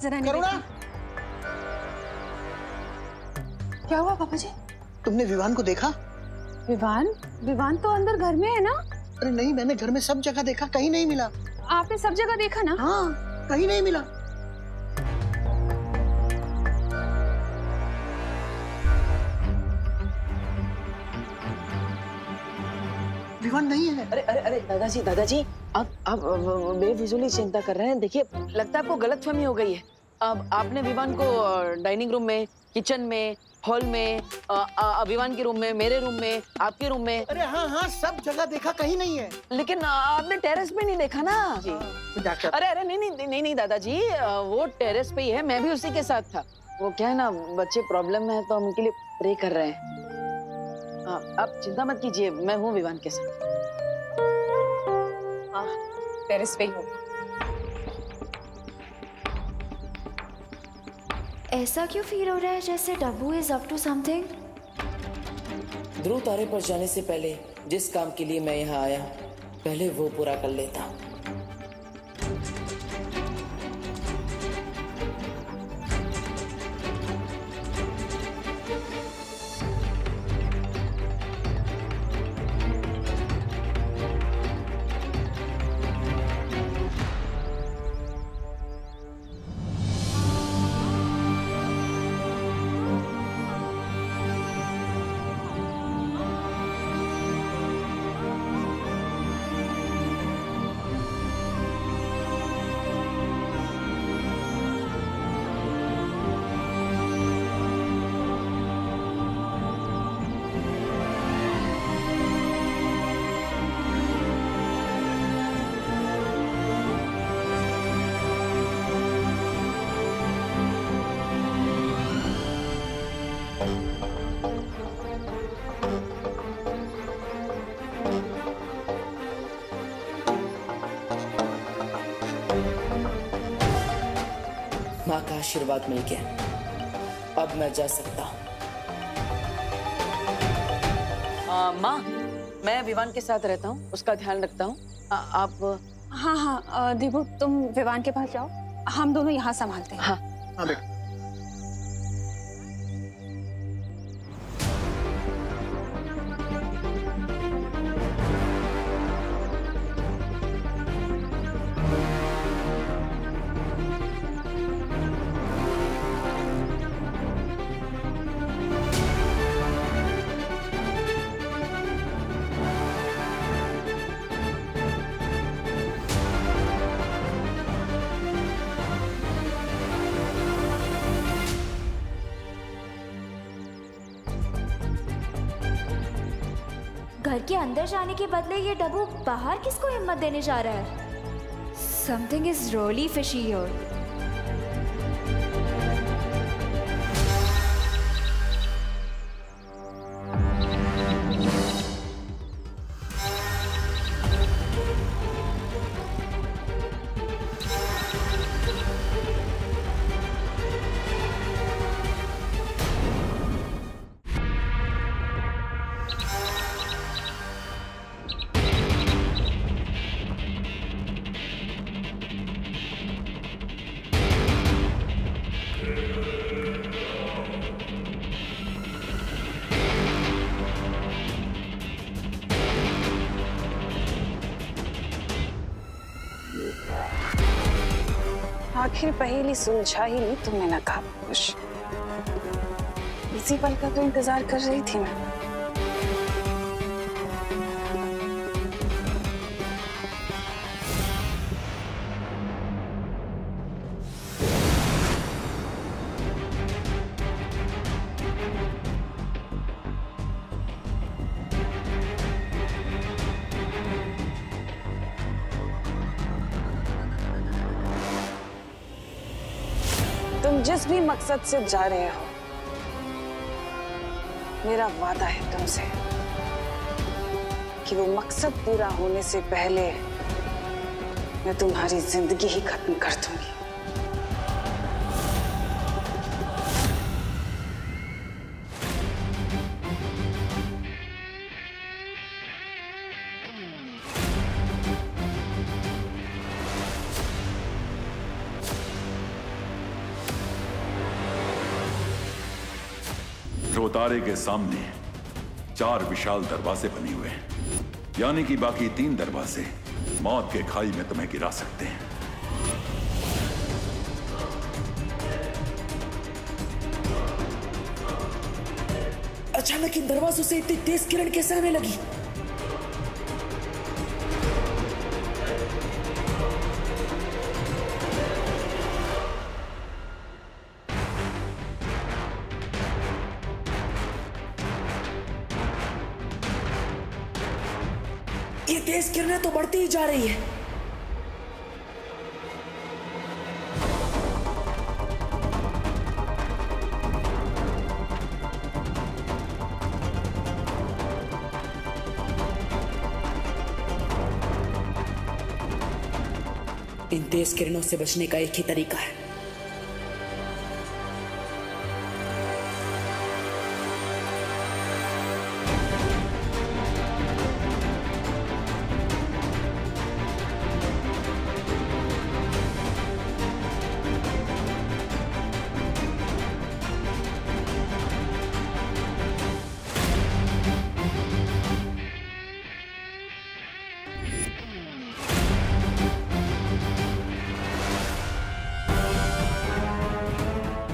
नजर आने करुणा, क्या हुआ पापा जी? तुमने विवान को देखा? विवान? विवान तो अंदर घर में है ना? अरे नहीं, मैंने घर में सब जगह देखा, कहीं नहीं मिला। आपने सब जगह देखा ना? हाँ, कहीं नहीं मिला। विवान नहीं है। अरे अरे अरे दादाजी दादाजी, आप बेफिजूली चिंता कर रहे हैं। देखिए, लगता है आपको गलतफहमी हो गई है। अब आपने विवान को डाइनिंग रूम में, किचन में, हॉल में, विवान के रूम में, मेरे रूम में, आपके रूम में। अरे हाँ हाँ, सब जगह देखा, कहीं नहीं है। लेकिन आपने टेरेस पे नहीं देखा ना जी? डॉक्टर, अरे अरे नहीं नहीं नहीं नहीं दादाजी, वो टेरेस पे ही है, मैं भी उसी के साथ था। वो क्या है ना, बच्चे प्रॉब्लम में है तो हम उनके लिए प्रे कर रहे हैं। आप चिंता मत कीजिए, मैं हूँ विवान के साथ। हाँ, टेरेस पे ही हूँ। ऐसा क्यों फील हो रहा है जैसे डब्बू इज अप टू समथिंग? ध्रुव तारे पर जाने से पहले जिस काम के लिए मैं यहाँ आया, पहले वो पूरा कर लेता। माँ का आशीर्वाद मिल गया, अब मैं जा सकता हूँ। माँ, मैं विवान के साथ रहता हूँ, उसका ध्यान रखता हूँ। आप? हाँ हाँ दीपू, तुम विवान के पास जाओ, हम दोनों यहाँ संभालते हैं। हाँ हाँ बेटा। घर के अंदर जाने के बदले ये डब्बू बाहर किसको हिम्मत देने जा रहा है? Something is really fishy here. आखिर पहेली सुलझा ही नहीं तुमने नकाब पोश। इसी पल का तो इंतजार कर रही थी मैं। तुम जिस भी मकसद से जा रहे हो, मेरा वादा है तुमसे कि वो मकसद पूरा होने से पहले मैं तुम्हारी जिंदगी ही खत्म कर दूंगी। ध्रुवतारे के सामने 4 विशाल दरवाजे बने हुए हैं, यानी कि बाकी 3 दरवाजे मौत के खाई में तुम्हें गिरा सकते हैं। अचानक इन दरवाजों से इतनी तेज किरण कैसे आने लगी? ये तेज किरणें तो बढ़ती ही जा रही है। इन तेज किरणों से बचने का एक ही तरीका है।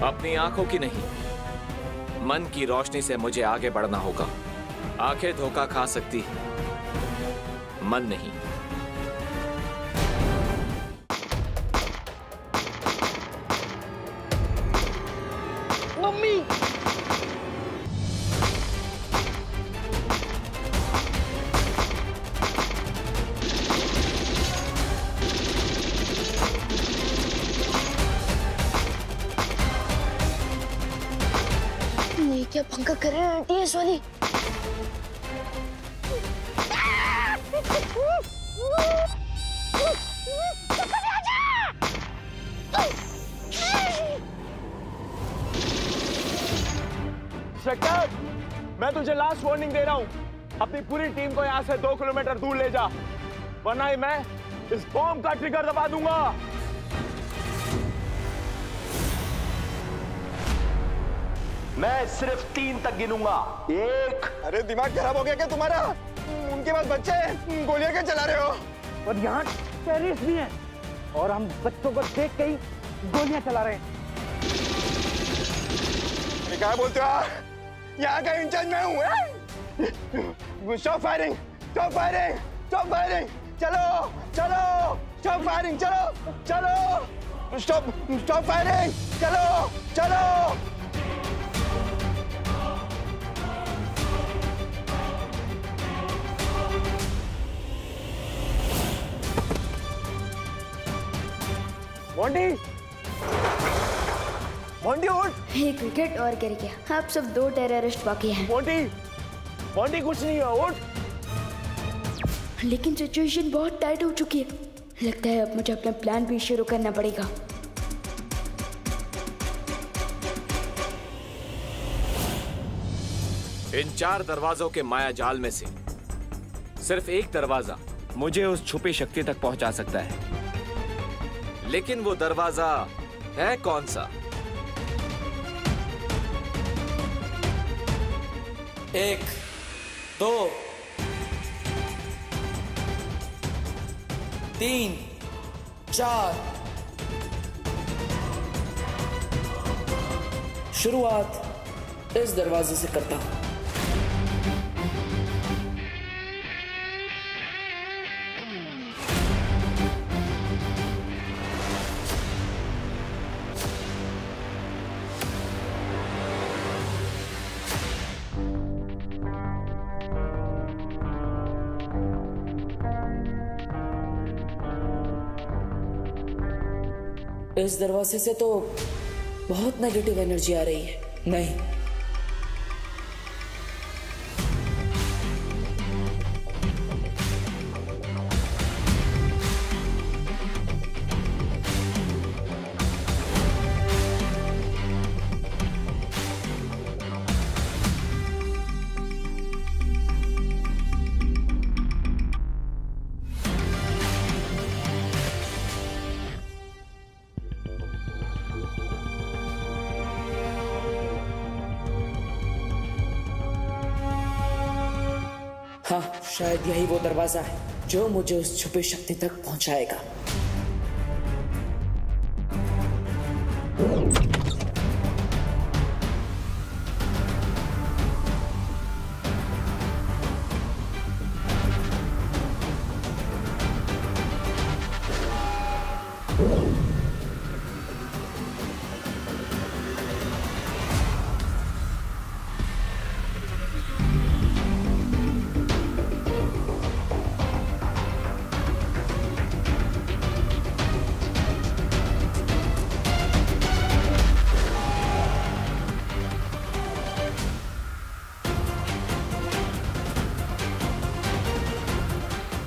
अपनी आंखों की नहीं, मन की रोशनी से मुझे आगे बढ़ना होगा। आंखें धोखा खा सकती है, मन नहीं। मम्मी! ये क्या पंखा कर रहे हैं आंटी इस वाली? इंस्पेक्टर, मैं तुझे लास्ट वार्निंग दे रहा हूँ। अपनी पूरी टीम को यहाँ से 2 किलोमीटर दूर ले जा, वरना ही मैं इस बॉम्ब का ट्रिगर दबा दूंगा। मैं सिर्फ 3 तक गिनूंगा। 1। अरे दिमाग खराब हो गया क्या तुम्हारा? उनके पास बच्चे हैं, गोलियां क्या चला रहे हो? और यहाँ टेररिस्ट भी हैं और हम बच्चों को देख के ही गोलियां चला रहे हैं। क्या बोलते हो? यहाँ का इंचार्ज मैं हूँ। Stop firing, stop firing, stop firing. चलो चलो, स्टॉप फायरिंग, चलो चलो, स्टॉप फायरिंग, चलो चलो। मोंटी, मोंटी उठ। एक विकेट और गिर गया। अब सब 2 टेररिस्ट बाकी हैं। मोंटी, मोंटी कुछ नहीं है, उठ। लेकिन सिचुएशन बहुत टाइट हो चुकी है। लगता है अब मुझे अपना प्लान भी शुरू करना पड़ेगा। इन 4 दरवाजों के माया जाल में से सिर्फ एक दरवाजा मुझे उस छुपी शक्ति तक पहुंचा सकता है। लेकिन वो दरवाजा है कौन सा? 1, 2, 3, 4। शुरुआत इस दरवाजे से करता हूं। इस दरवाजे से तो बहुत नेगेटिव एनर्जी आ रही है। नहीं, हाँ, शायद यही वो दरवाजा है जो मुझे उस छुपी शक्ति तक पहुंचाएगा।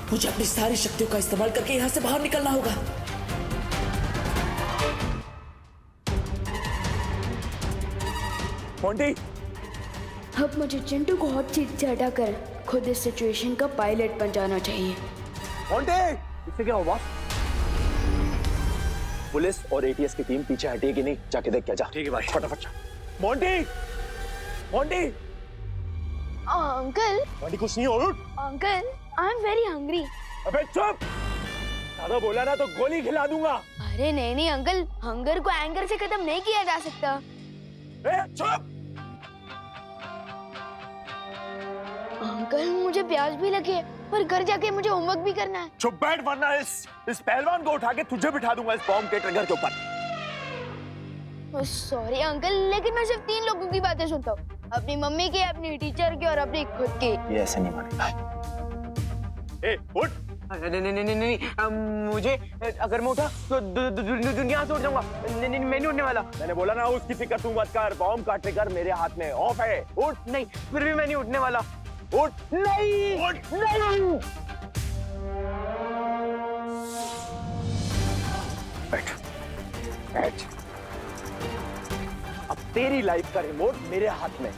मुझे अपनी सारी शक्तियों का इस्तेमाल करके यहाँ से बाहर निकलना होगा। मोंटी, अब मुझे चिंटू को हॉट सीट से हटाकर खुद इस सिचुएशन का पायलट बन जाना चाहिए। मोंटी, इससे क्या हुआ? पुलिस और एटीएस की टीम पीछे हटी कि नहीं, जाके देख के जा। ठीक है भाई, फटाफट। Monty, Monty, uncle. मोंटी कुछ नहीं हो। Uncle, I am very hungry. अबे चुप! ज्यादा बोला ना तो गोली खिला दूंगा। अरे नहीं नहीं अंकल, हंगर को एंगर से खत्म नहीं किया जा सकता। चुप! अंकल मुझे प्यास भी लगी और घर जाके मुझे होमवर्क भी करना है। चुप बैठ वरना इस पहलवान को उठा के तुझे बिठा दूंगा इस बॉम्ब के ट्रिगर के ऊपर। सॉरी अंकल, लेकिन मैं सिर्फ 3 लोगों की बातें सुनता हूँ, अपनी मम्मी की, अपनी टीचर की और अपनी खुद की। ये ऐसे नहीं मानेगा। उठ! नहीं, मुझे अगर मैं उठा तो दुनिया से उठ जाऊंगा। नहीं, मैं नहीं उठने वाला। मैंने बोला ना उसकी फिक्र तू मत कर, बॉम्ब का ट्रिगर मेरे हाथ में ऑफ है। उठ! नहीं, फिर भी मैं नहीं उठने वाला। उठ! नहीं, उठ! नहीं। बैठ, बैठ। अब तेरी लाइफ का रिमोट मेरे हाथ में।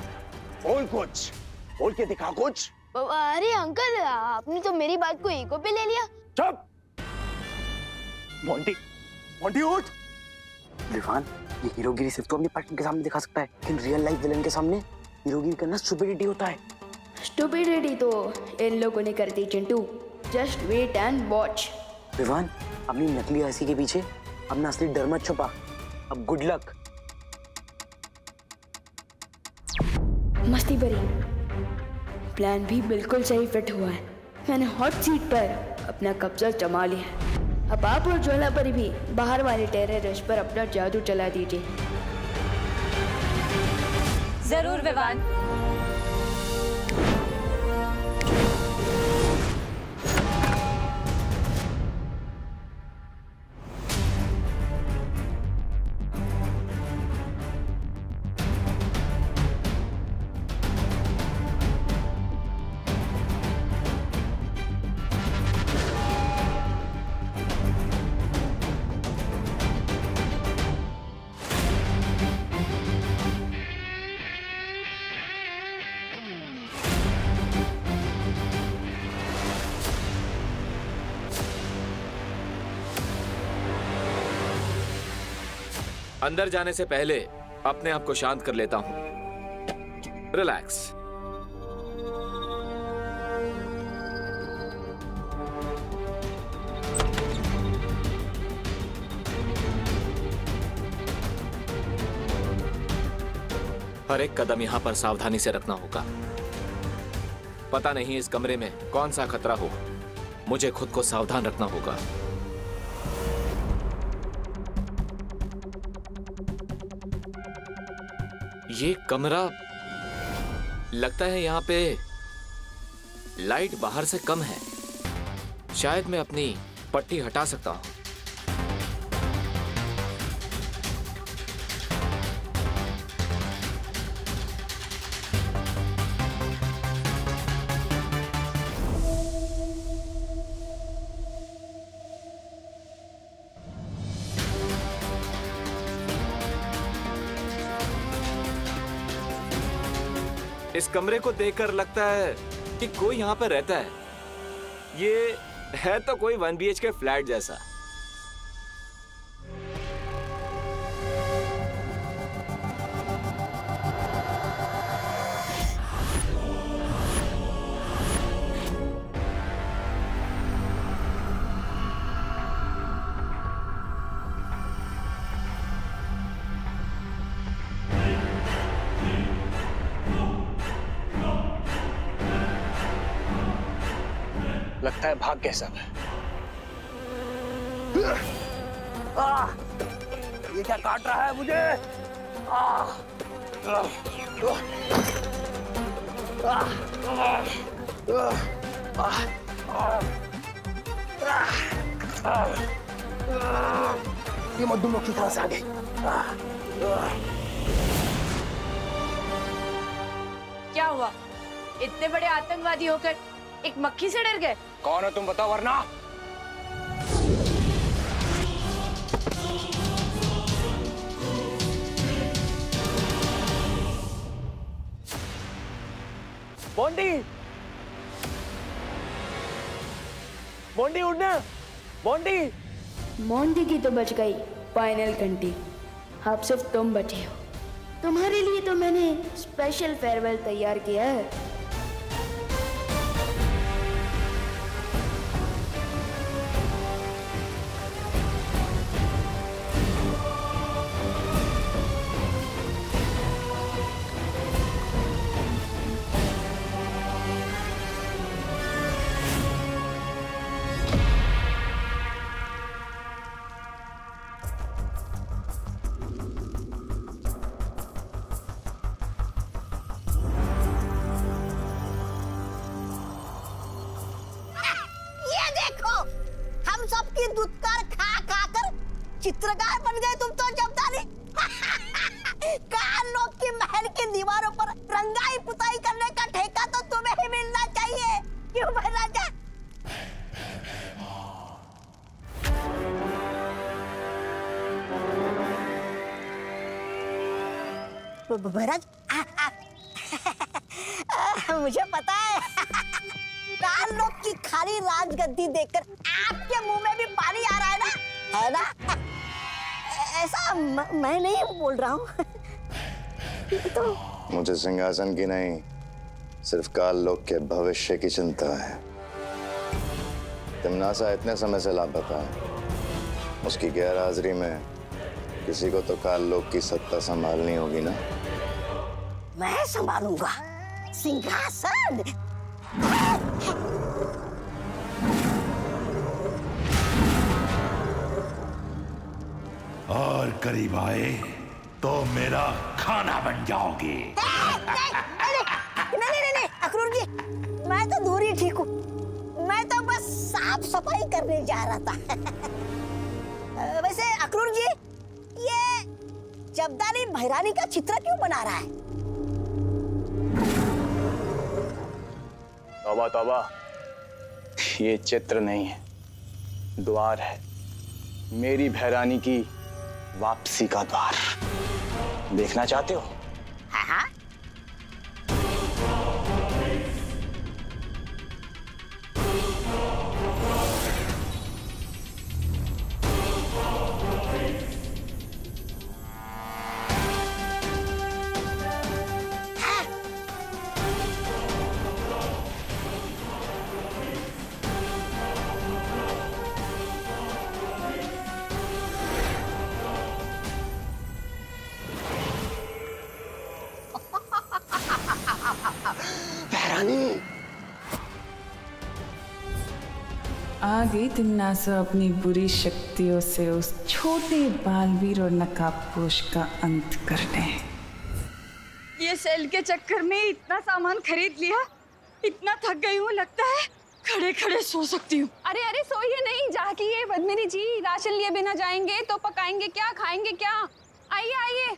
बोल कुछ, बोल के दिखा कुछ। अरे अंकल, आपने तो मेरी बात को ईगो पे ले लिया। चुप! मोंटी, मोंटी उठ! विवान, ये हीरोगिरी सिर्फ तो अपने पार्टनर के सामने दिखा सकता है, लेकिन रियल लाइफ विलन के सामने हीरोगिरी करना स्टुपिडिटी होता है। स्टुपिडिटी तो इन लोगों ने कर दी Chintu. Just wait and watch. Vivaan, अपनी नकली हंसी के पीछे अपना असली डर मत छुपा। अब गुड लक। मस्ती भरी प्लान भी बिल्कुल सही फिट हुआ है। मैंने हॉट सीट पर अपना कब्जा जमा लिया है। अब आप और ज्वाला पर भी बाहर वाले टेररिस्ट पर अपना जादू चला दीजिए। जरूर विवान। अंदर जाने से पहले अपने आप को शांत कर लेता हूं। रिलैक्स। हर एक कदम यहां पर सावधानी से रखना होगा। पता नहीं इस कमरे में कौन सा खतरा हो, मुझे खुद को सावधान रखना होगा। ये कमरा लगता है यहां पे लाइट बाहर से कम है। शायद मैं अपनी पट्टी हटा सकता हूं। इस कमरे को देखकर लगता है कि कोई यहाँ पर रहता है। ये है तो कोई 1 BHK फ्लैट जैसा। लगता है भाग्य सब। ये क्या काट रहा है मुझे? ये मधुमक्खी कहां से आ गई? क्या हुआ? इतने बड़े आतंकवादी होकर एक मक्खी से डर गए? कौन हो तुम बताओ वरना। बॉन्डी, बॉन्डी उड़ना, बॉन्डी। मोंटी की तो बच गई फाइनल घंटी, अब सिर्फ तुम बचे हो। तुम्हारे लिए तो मैंने स्पेशल फेयरवेल तैयार किया है। चित्रकार बन गए तुम तो जमदानी। काल लोग की महल की दीवारों पर रंगाई पुताई करने का ठेका तो तुम्हें ही मिलना चाहिए, क्यों महाराजा? महाराज मुझे पता है काल लोग की खाली राजगद्दी देखकर आपके मुंह में भी पानी आ रहा है ना, है ना? ऐसा मैं नहीं बोल रहा हूँ। तो मुझे सिंहासन की नहीं, सिर्फ काल लोक के भविष्य की चिंता है। तिम्नासा इतने समय से लापता है, उसकी गैर हाजिरी में किसी को तो काल लोक की सत्ता संभालनी होगी ना। मैं संभालूंगा सिंहासन। और करीब आए तो मेरा खाना बन जाओगे। नहीं, अक्रूर जी, मैं तो दूर ही ठीक हूँ। मैं तो बस साफ सफाई करने जा रहा था। वैसे अक्रूर जी, ये जमदानी महारानी का चित्र क्यों बना रहा है? तौबा तौबा, ये चित्र नहीं है, द्वार है। मेरी भैरानी की वापसी का द्वार। देखना चाहते हो? हाँ। आ गई तिम्नासा अपनी बुरी शक्तियों से उस छोटे बालवीर और नकाबपोश का अंत करने। ये सेल के चक्कर में इतना सामान खरीद लिया, इतना थक गई हूँ, लगता है खड़े खड़े सो सकती हूँ। अरे अरे सोइए नहीं, जाके ये पद्मिनी जी राशन लिए बिना जाएंगे तो पकाएंगे क्या, खाएंगे क्या? आइए आइए।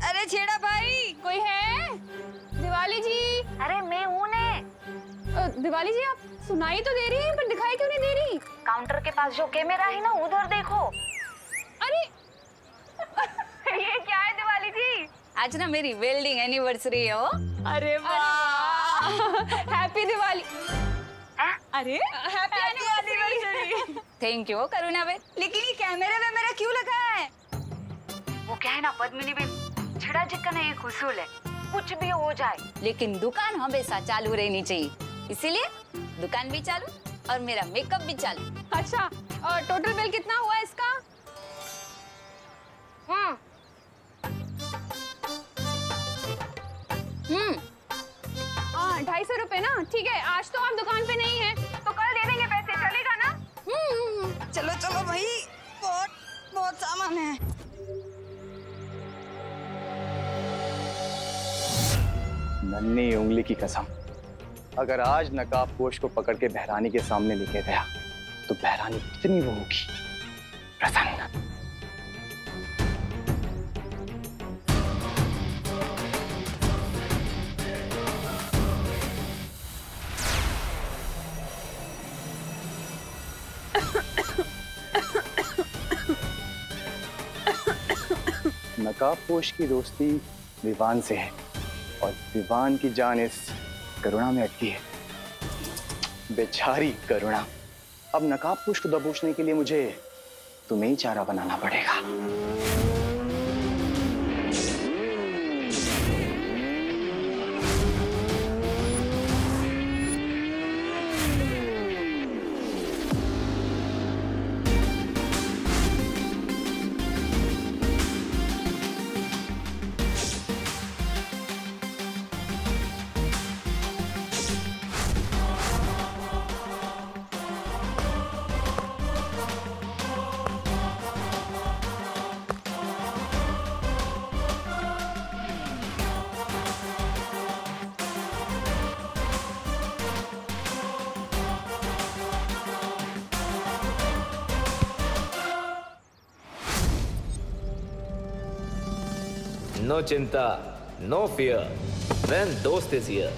अरे छेड़ा भाई, कोई है? दिवाली जी। अरे मैं हूँ ने। दिवाली जी, आप सुनाई तो दे रही है पर दिखाई क्यों नहीं दे रही? काउंटर के पास जो कैमरा है ना, उधर देखो। अरे ये क्या है दिवाली जी? आज ना मेरी वेल्डिंग एनिवर्सरी है। अरे वाह, हैप्पी दिवाली। अरे हैप्पी एनिवर्सरी। थैंक यू करुणा बहन, लेकिन ये कैमरा में मेरा क्यों लगा है? वो क्या है ना पद्मिनी बहन, छड़ा चिकन है, एक उसूल है, कुछ भी हो जाए लेकिन दुकान हमेशा चालू रहनी चाहिए, इसीलिए दुकान भी चालू और मेरा मेकअप भी चालू। अच्छा, और टोटल बिल कितना हुआ इसका? 250 रुपए ना? ठीक है, आज तो आप दुकान पे नहीं है तो कल दे देंगे पैसे, चलेगा ना? चलो चलो भाई, बहुत बहुत सामान है। नन्ही उंगली की कसम, अगर आज नकाबपोश को पकड़ के बहरानी के सामने लेके गया तो बहरानी कितनी वो होगी प्रसन्न। नकाबपोश की दोस्ती विवान से है और विवान की जान इस करुणा में अटकी है। बेचारी करुणा। अब नकाबपोश को दबोचने के लिए मुझे तुम्हें ही चारा बनाना पड़ेगा। No चिंता, no fear, when दोस्त is here.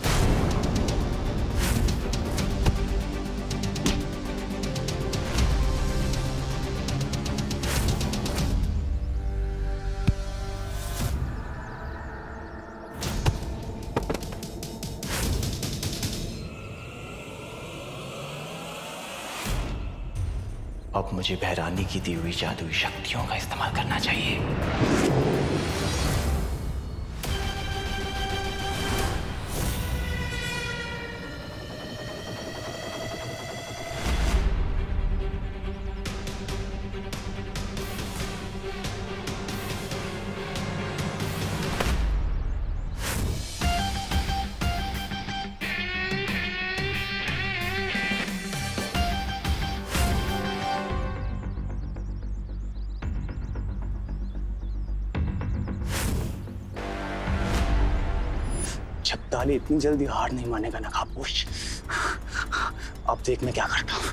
अब मुझे बहरानी की दी हुई जादुई शक्तियों का इस्तेमाल करना चाहिए। शब्दाली इतनी जल्दी हार नहीं मानेगा नकाबपोश। अब देख मैं क्या करता हूँ।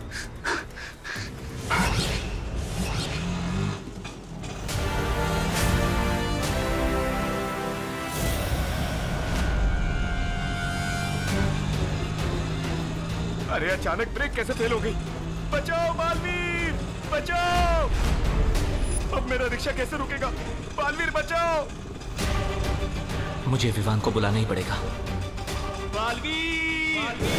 अरे अचानक ब्रेक कैसे फेल हो गई? बचाओ बालवीर, बचाओ! अब मेरा रिक्शा कैसे रुकेगा? बालवीर बचाओ! मुझे विवान को बुलाना ही पड़ेगा। बालवीर!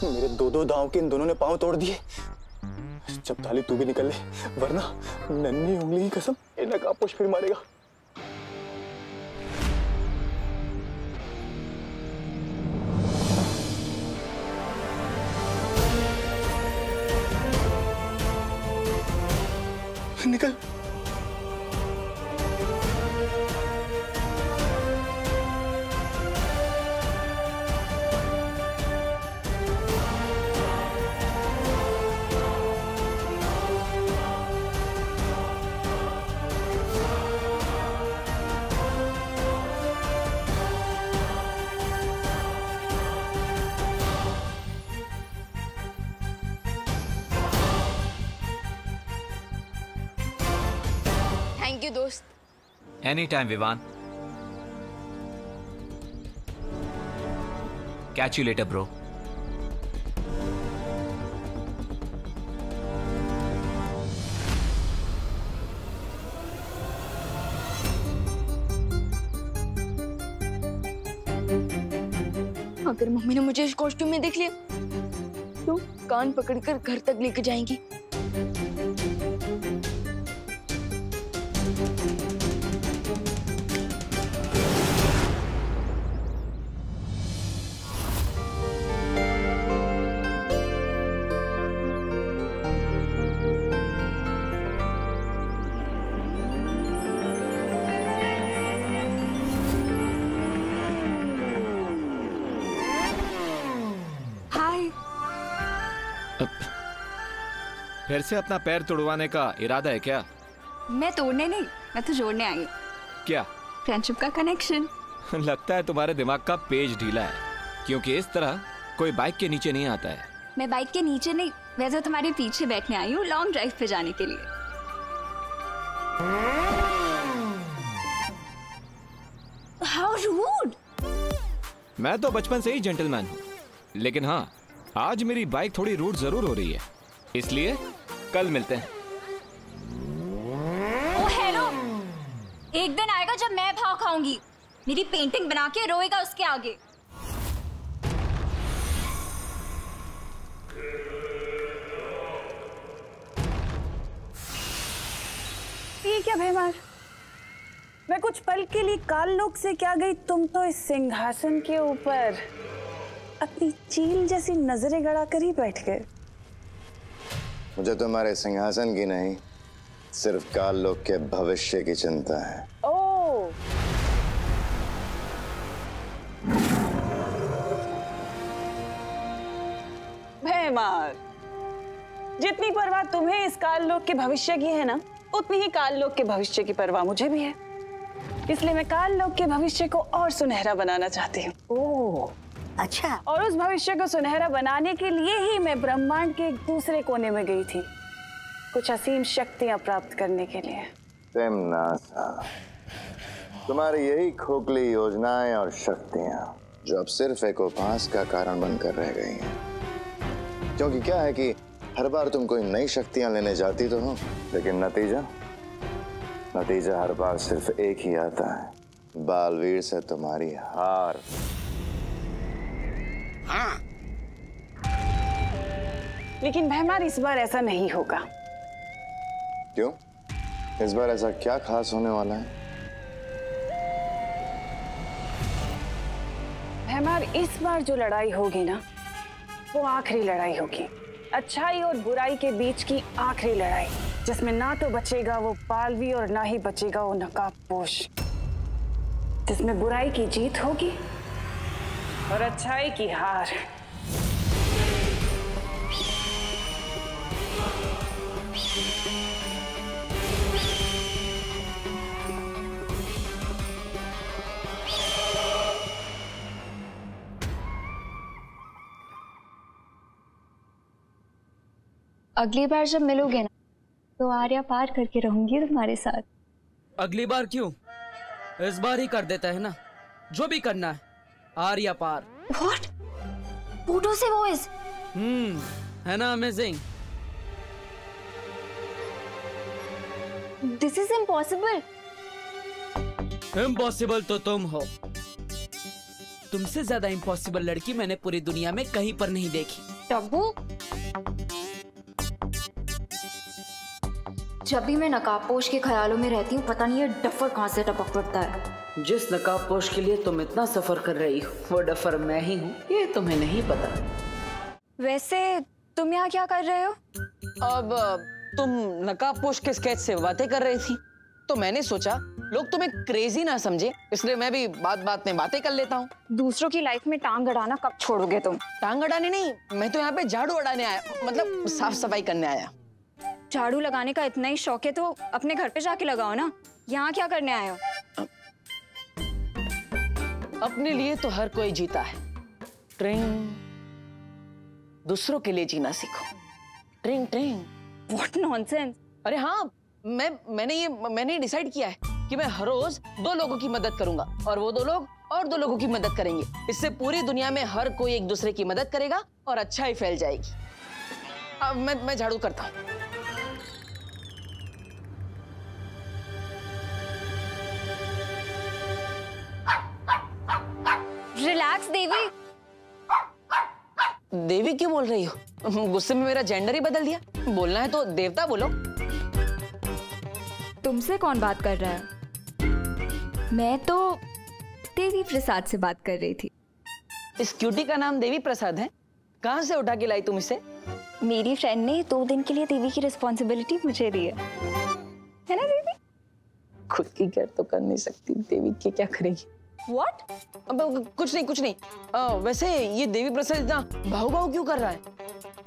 मेरे दो दांव के इन दोनों ने पांव तोड़ दिए। शब्दाली तू भी निकल ले, वरना नन्ही उंगली की कसम ये नकाबपोश फिर मारेगा। निकल। यू दोस्त। Any time Vivaan. Catch you later bro. अगर मम्मी ने मुझे इस कॉस्ट्यूम में देख लिया तो कान पकड़कर घर तक लेके जाएंगी। फिर से अपना पैर तुड़वाने का इरादा है क्या? मैं तोड़ने नहीं, मैं तो जोड़ने आई हूँ। क्या? फ्रेंडशिप का कनेक्शन। लगता है तुम्हारे दिमाग का पेज ढीला है, क्योंकि इस तरह कोई बाइक के नीचे नहीं आता है। मैं बाइक के नीचे नहीं, वैसे तुम्हारे पीछे बैठने आई हूँ लॉन्ग ड्राइव पे जाने के लिए। How rude! मैं तो बचपन से ही जेंटलमैन हूँ, लेकिन हाँ, आज मेरी बाइक थोड़ी रूड जरूर हो रही है, इसलिए कल मिलते हैं। ओ हेलो, एक दिन आएगा जब मैं भाव खाऊंगी, मेरी पेंटिंग बना के रोएगा उसके आगे। ये क्या भैमार, मैं कुछ पल के लिए काल लोक से क्या गई, तुम तो इस सिंहासन के ऊपर अपनी चील जैसी नजरें गड़ा कर ही बैठ गए। मुझे तुम्हारे सिंहासन की नहीं, सिर्फ काल लोक के भविष्य की चिंता है। ओ, भैमार, जितनी परवाह तुम्हें इस काल लोक के भविष्य की है ना, उतनी ही काल लोक के भविष्य की परवाह मुझे भी है। इसलिए मैं काल लोक के भविष्य को और सुनहरा बनाना चाहती हूँ। ओह, अच्छा। और उस भविष्य को सुनहरा बनाने के लिए ही मैं ब्रह्मांड के एक दूसरे कोने में गई थी, कुछ असीम शक्तियां प्राप्त करने के लिए। तिमनासा, तुम्हारी यही खोखली योजनाएं और शक्तियां जो अब सिर्फ एक उपहास का कारण बनकर रह गई हैं। क्योंकि क्या है कि हर बार तुम कोई नई शक्तियां लेने जाती तो हो, लेकिन नतीजा हर बार सिर्फ एक ही आता है, बालवीर से तुम्हारी हार। हाँ। लेकिन भैमार, इस बार ऐसा नहीं होगा। क्यों? इस बार ऐसा क्या खास होने वाला है? भैमार, इस बार जो लड़ाई होगी ना, वो आखिरी लड़ाई होगी, अच्छाई और बुराई के बीच की आखिरी लड़ाई, जिसमें ना तो बचेगा वो पालवी और ना ही बचेगा वो नकाबपोश, जिसमें बुराई की जीत होगी और अच्छाई की हार। अगली बार जब मिलोगे ना, तो आर्या पार करके रहूंगी तुम्हारे साथ। अगली बार क्यों? इस बार ही कर देता है ना, जो भी करना है। आर्या पार। What? Pluto से वॉइस? है ना amazing? This is impossible. Impossible तो तुम हो। तुमसे ज्यादा इम्पॉसिबल लड़की मैंने पूरी दुनिया में कहीं पर नहीं देखी। टब्बू, जब भी मैं नकाबपोश के ख्यालों में रहती हूँ, पता नहीं ये डफर कहाँ से टपक पड़ता है। जिस नकाबपोश के लिए तुम इतना सफर कर रही हो, वो डफर मैं ही हूँ, ये तुम्हें नहीं पता। वैसे तुम यहाँ क्या कर रहे हो? अब तुम नकाबपोश के स्केच से बातें कर रही थी, तो मैंने सोचा लोग तुम्हें क्रेजी ना समझे, इसलिए मैं भी बात बात में बातें कर लेता हूँ। दूसरों की लाइफ में टांग अड़ाना कब छोड़ोगे तुम? टांग अड़ाने नहीं, मैं तो यहाँ पे झाड़ू अड़ाने आया, मतलब साफ सफाई करने आया। झाड़ू लगाने का इतना ही शौक है तो अपने घर पे जाके लगाओ ना, यहाँ क्या करने आए हो? अपने लिए तो हर कोई जीता है, ट्रिंग, दूसरों के लिए जीना सीखो। ट्रिंग ट्रिंग। What nonsense! अरे हाँ, मैंने डिसाइड किया है कि मैं हर रोज 2 लोगों की मदद करूंगा और वो 2 लोग और 2 लोगों की मदद करेंगे। इससे पूरी दुनिया में हर कोई एक दूसरे की मदद करेगा और अच्छाई फैल जाएगी। अब मैं झाड़ू करता हूँ। रिलैक्स देवी। देवी क्यों बोल रही हो? गुस्से में मेरा जेंडर ही बदल दिया। बोलना है तो देवता बोलो। तुमसे कौन बात कर रहा है? मैं तो देवी प्रसाद से बात कर रही थी। इस क्यूटी का नाम देवी प्रसाद है? कहाँ से उठा के लाई तुम इसे? मेरी फ्रेंड ने 2 दिन के लिए देवी की रिस्पॉन्सिबिलिटी मुझे दी है ना देवी? खुद की केयर तो कर नहीं सकती, देवी की क्या करेगी? What? अब कुछ नहीं। वैसे ये देवी प्रसाद इतना भाव क्यों कर रहा है?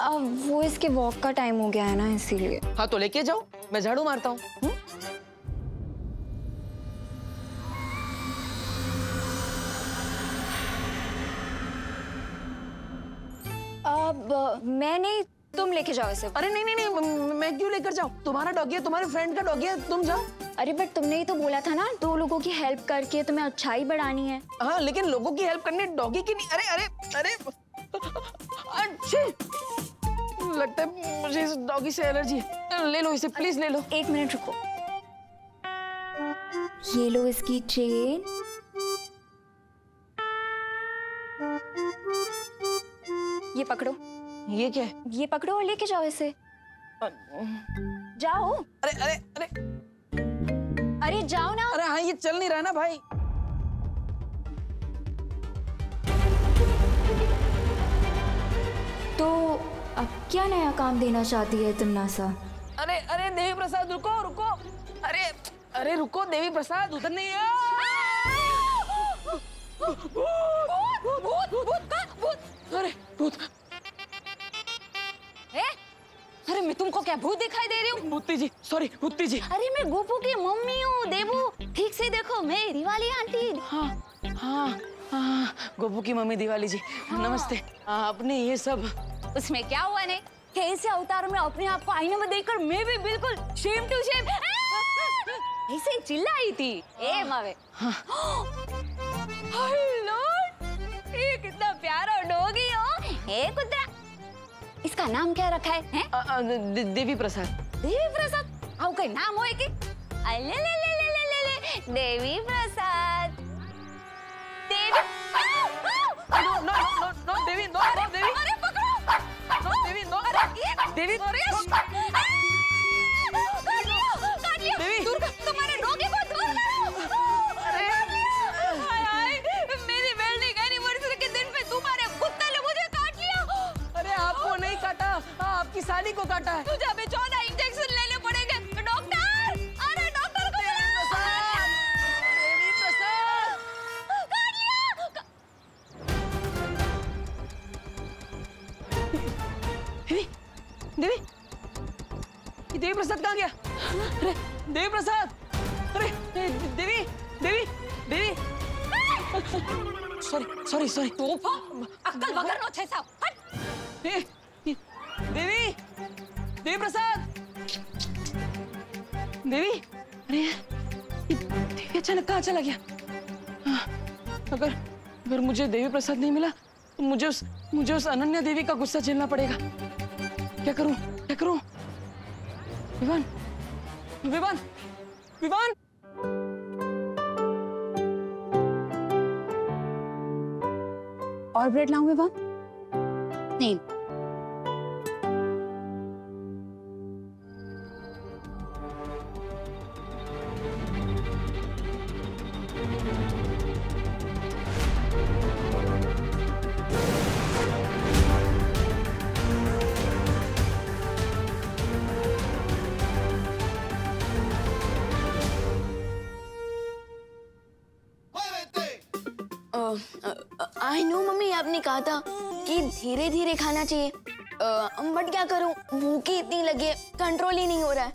अब वो इसके वॉक का टाइम हो गया है ना, इसीलिए। हाँ तो लेके जाओ, मैं झाड़ू मारता हूँ। अब मैं नहीं, तुम लेके जाओ इसे। अरे नहीं, मैं क्यों लेकर जाऊँ? तुम्हारा डॉगी है, तुम्हारे फ्रेंड का डॉगी है, तुम जाओ। अरे बट तुमने ही तो बोला था ना 2 लोगों की हेल्प करके तुम्हें अच्छाई बढ़ानी है। हाँ लेकिन लोगों की हेल्प करनी, डॉगी की नहीं। अरे अच्छे लगता है मुझे इस डॉगी से एलर्जी है। ले लो इसे, प्लीज ले लो। 1 मिनट रुको। ये लो इसकी चेन। ये पकड़ो। ये क्या है? ये पकड़ो और लेके जाओ इसे। जाओ। अरे जाओ ना। अरे हाँ, ये चल नहीं रहा ना भाई। तो अब क्या नया काम देना चाहती है तुम नासा? अरे देवी प्रसाद रुको। अरे रुको देवी प्रसाद, उधर नहीं है। भूत। अरे भूत। अरे मैं तुमको क्या भूत दिखाई दे रही हूँ? भूती जी, सॉरी भूती जी। अरे मैं गोपू की मम्मी हूँ देवू, ठीक से देखो, मैं दिवाली आंटी। हाँ, गोपू की मम्मी दिवाली जी। नमस्ते। आपने ये सब, उसमें क्या हुआ ने? कैसे अवतार में अपने आप को आईने में देखकर मैं भी बिल्कुल शेम टू शेम ऐसे चिल्लाई थी। ए मावे। हेलो, ये कितना प्यारा डॉगी हो। ए कुत्ता, इसका नाम क्या रखा है? देवी प्रसाद। देवी प्रसाद? आओ कोई नाम होए कि? ले देवी प्रसाद। देवी। नो देवी, नो देवी। अरे पकड़ो। नो देवी, नो देवी। देवी, दूर कर, तुम्हारे डॉगी को दूर करो। हाय, मेरी वेडिंग एनिवर्सरी के दिन पे तुम्हारे कुत्ते ने मुझे काट लिया। अरे आपको नहीं काटा, आपकी साली को काटा है। तुझे अभी 14 इंजेक्शन लेने पड़ेंगे। डॉक्टर, अरे डॉक्टर को बुलाओ। देवी प्रसाद। काट लिया। देवी, ये देवी प्रसाद कहाँ गया? अरे देवी प्रसाद, अरे देवी। सॉरी। तोफा, अक्कल वगर नो छे साहब। हट। देवी प्रसाद। देवी, अरे ये देवी अचानक कहाँ चला गया? अगर मुझे देवी प्रसाद नहीं मिला तो मुझे उस अनन्या देवी का गुस्सा झेलना पड़ेगा। क्या करूं? विवान। और ब्रेड लाऊं विवान? नहीं। आई नो मम्मी, आपने कहा था कि धीरे धीरे खाना चाहिए, बट क्या करूं, भूख ही इतनी लगी है, कंट्रोल ही नहीं हो रहा है।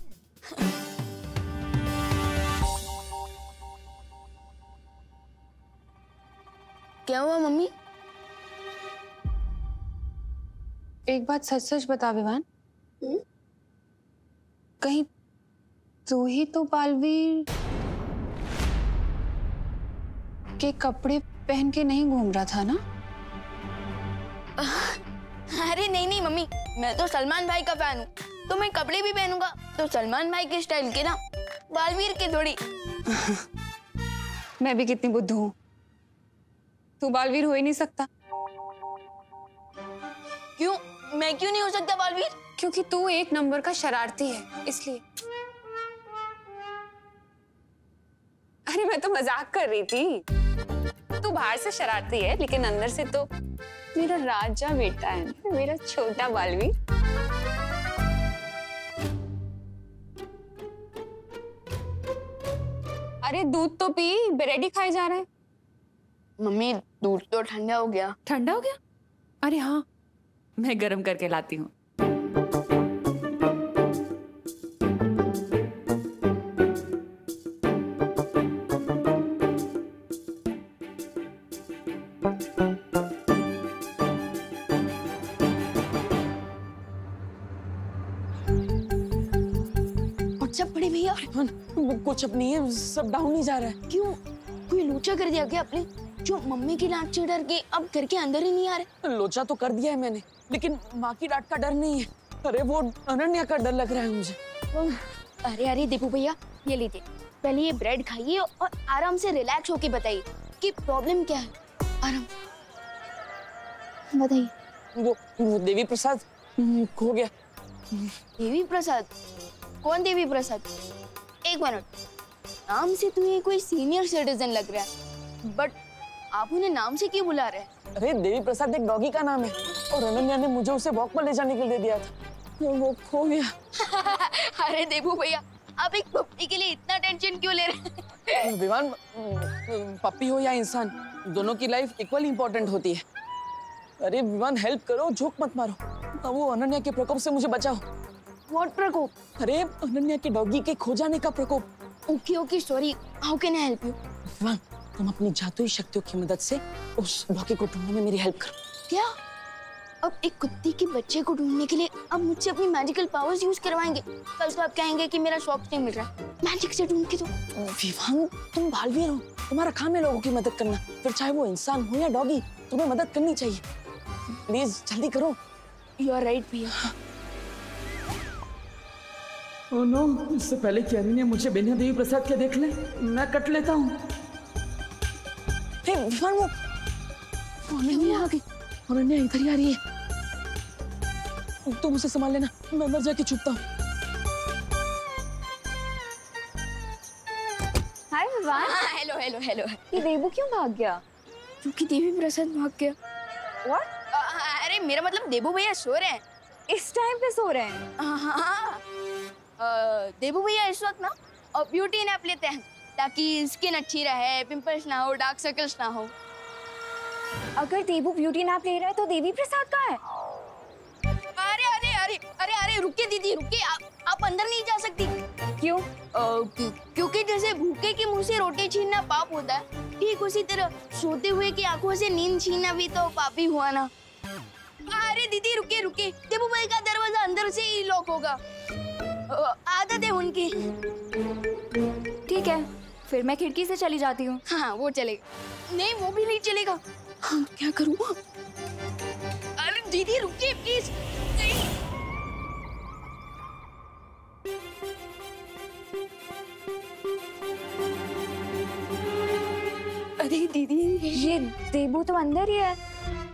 क्या हुआ मम्मी? एक बात सच सच बता विवान, कहीं तू ही तो बालवीर के कपड़े पहन के नहीं घूम रहा था ना? अरे नहीं नहीं मम्मी, मैं तो सलमान भाई का फैन हूँ, तो मैं कपड़े भी पहनूंगा तो सलमान भाई के स्टाइल के ना, बालवीर के थोड़ी। मैं भी कितनी बुद्धू हूँ, तू बालवीर हो ही नहीं सकता। क्यों? मैं क्यों नहीं हो सकता बालवीर? क्योंकि तू एक नंबर का शरारती है, इसलिए। अरे मैं तो मजाक कर रही थी। तू बाहर से शरारती है लेकिन अंदर से तो मेरा राजा बेटा है, मेरा छोटा बालवीर। अरे दूध तो पी, ब्रेड ही खाए जा रहे हैं। मम्मी दूध तो ठंडा हो गया। ठंडा हो गया? अरे हाँ, मैं गर्म करके लाती हूँ। सब बड़े भैया कुछ अब नहीं है, सब डाउन ही जा रहा है। क्यों? कोई लोचा कर दिया क्या आपने, जो मम्मी की डांट से डर के अब घर के अंदर ही नहीं आ रहे? लोचा तो कर दिया है मैंने, लेकिन माँ की डांट का डर नहीं है। अरे वो अनन्या का डर लग रहा है मुझे। अरे अरे दीपू भैया, ये लीजिए, पहले ये ब्रेड खाइए और आराम से रिलैक्स होके बताइए कि प्रॉब्लम क्या है। आराम बताइए। वो देवी प्रसाद खो गया। देवी प्रसाद? कौन देवी प्रसाद? एक मिनट, नाम से तुम्हें कोई सीनियर सिटीजन लग रहा है, बट आप उन्हें नाम से क्यों बुला रहे हैं? अरे देवी प्रसाद एक डॉगी का नाम है और अनन्या ने मुझे उसे वॉक पर ले जाने के लिए दिया था, वो खो गया। अरे देवू भैया, आप एक पप्पी के लिए इतना टेंशन क्यों ले रहे हैं? विवान, पप्पी हो या इंसान, दोनों की लाइफ इक्वली इम्पोर्टेंट होती है। अरे विवान हेल्प करो, झोंक मत मारो, वो अनन्या के प्रकोप से मुझे बचाओ। व्हाट प्रकोप? अरे अनन्या के डॉगी के खो जाने का प्रकोप। Okay okay, sorry, how can I help you? Vivaan, तुम अपनी जादुई शक्तियों की मदद से उस डॉगी को ढूंढने में मेरी हेल्प करो। क्या? अब एक कुत्ते के बच्चे को ढूंढने के लिए अब मुझसे अपनी मैजिकल पावर्स यूज करवाएंगे? कल तो आप कहेंगे कि मेरा शौक नहीं मिल रहा, मैजिक से ढूंढ के दो। विवान, तुम बालवीर हो, तुम्हारा काम है लोगों की मदद करना, फिर चाहे वो इंसान हो या डॉगी, तुम्हें मदद करनी चाहिए। प्लीज जल्दी करो। यू आर राइट भैया। ओह नो, इससे पहले कि अनन्या मुझे बिना देवी प्रसाद के देख ले, मैं कट लेता हूँ। विवान, वो अनन्या आ गई। अनन्या इधर ही आ रही है, तुम उसे संभाल लेना, मैं अंदर जाके छुपता हूँ। Hi Vivaan. Hello hello hello. ये देवू क्यों भाग गया? क्योंकि देवी प्रसाद भाग गया। What? अरे मेरा मतलब देवू भैया सो रहे हैं। इस टाइम पे सो रहे हैं? हाँ। देवू भैया इस वक्त ना ब्यूटी नैप लेते हैं ताकि स्किन अच्छी रहे, पिंपल्स ना हो, डार्क सर्कल्स ना हो। अगर देवू ब्यूटी नैप ले रहा है तो देवी प्रसाद कहाँ है? अरे अरे अरे अरे अरे रुकिए दीदी, रुकिए, आप अंदर नहीं जा सकती। क्यों? क्योंकि जैसे भूखे के मुंह से रोटी छीनना पाप होता है, ठीक उसी तरह सोते हुए की आंखों से नींद छीनना भी तो पापी हुआ ना। अरे दीदी रुकिए रुकिए, देवू भाई का दरवाजा अंदर से ही लॉक होगा, आदत है उनकी। ठीक है, फिर मैं खिड़की से चली जाती हूँ। हाँ वो चलेगा। नहीं वो भी नहीं चलेगा। हाँ क्या करूँ? अरे दीदी रुकिए प्लीज। अरे दीदी, ये देवू तो अंदर ही है।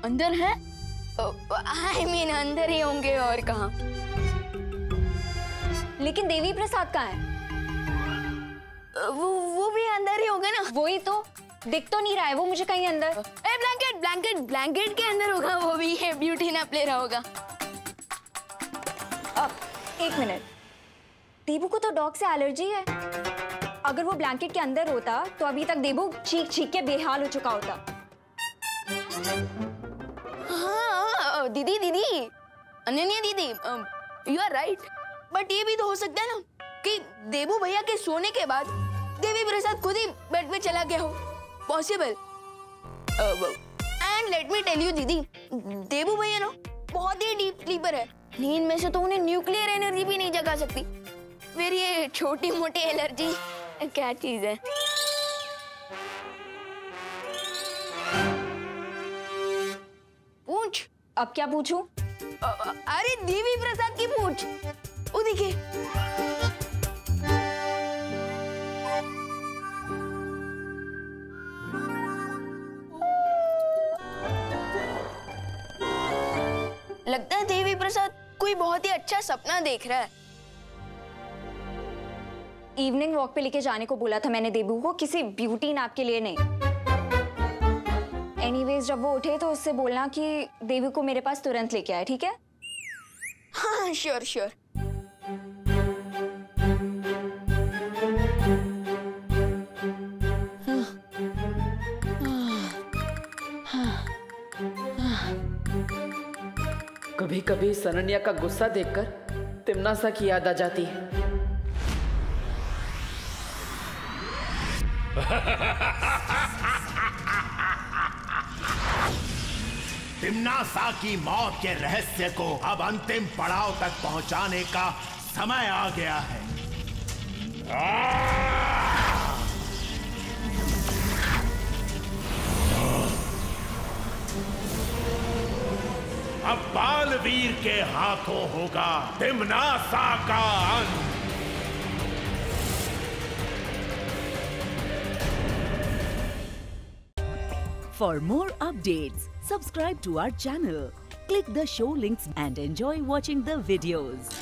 अंदर है? I mean, अंदर ही होंगे और कहाँ। लेकिन देवी प्रसाद कहाँ है? वो भी अंदर ही होगा ना। वही तो, दिख तो नहीं रहा है वो मुझे कहीं अंदर। ब्लैंकेट ब्लैंकेट ब्लैंकेट के अंदर होगा, वो भी है, ब्यूटी नैप ले रहा होगा। अब एक मिनट, देवू को तो डॉग से एलर्जी है। अगर वो ब्लैंकेट के अंदर होता तो अभी तक देवू चीख चीख के बेहाल हो चुका होता। हाँ दीदी दीदी, अनन्या दीदी, यू आर राइट, बट ये भी तो हो सकता है ना कि देवू भैया के सोने के बाद देवी प्रसाद खुद ही बेड पे चला गया हो। Possible. And let me tell you दीदी, देवू भैया ना बहुत ही डीप स्लीपर है, नींद में से तो उन्हें न्यूक्लियर एनर्जी भी नहीं जगा सकती। फिर ये ये छोटी मोटी एलर्जी क्या चीज है? पूछ। अब क्या पूछूं? अरे देवी प्रसाद की पूछ। वो देखिए। लगता है देवी प्रसाद कोई बहुत ही अच्छा सपना देख रहा है। इवनिंग वॉक पे लेके जाने को बोला था मैंने देबू को, किसी ब्यूटी नैप के लिए नहीं। एनीवेज जब वो उठे तो उससे बोलना कि देबू को मेरे पास तुरंत लेके आए, ठीक है? हाँ श्योर श्योर। कभी कभी सनन्या का गुस्सा देखकर तिम्नासा की याद आ जाती है। तिम्नासा की मौत के रहस्य को अब अंतिम पड़ाव तक पहुंचाने का समय आ गया है। अब बालवीर के हाथों होगा तिम्नासा का अंत। For more updates, subscribe to our channel, click the show links and enjoy watching the videos.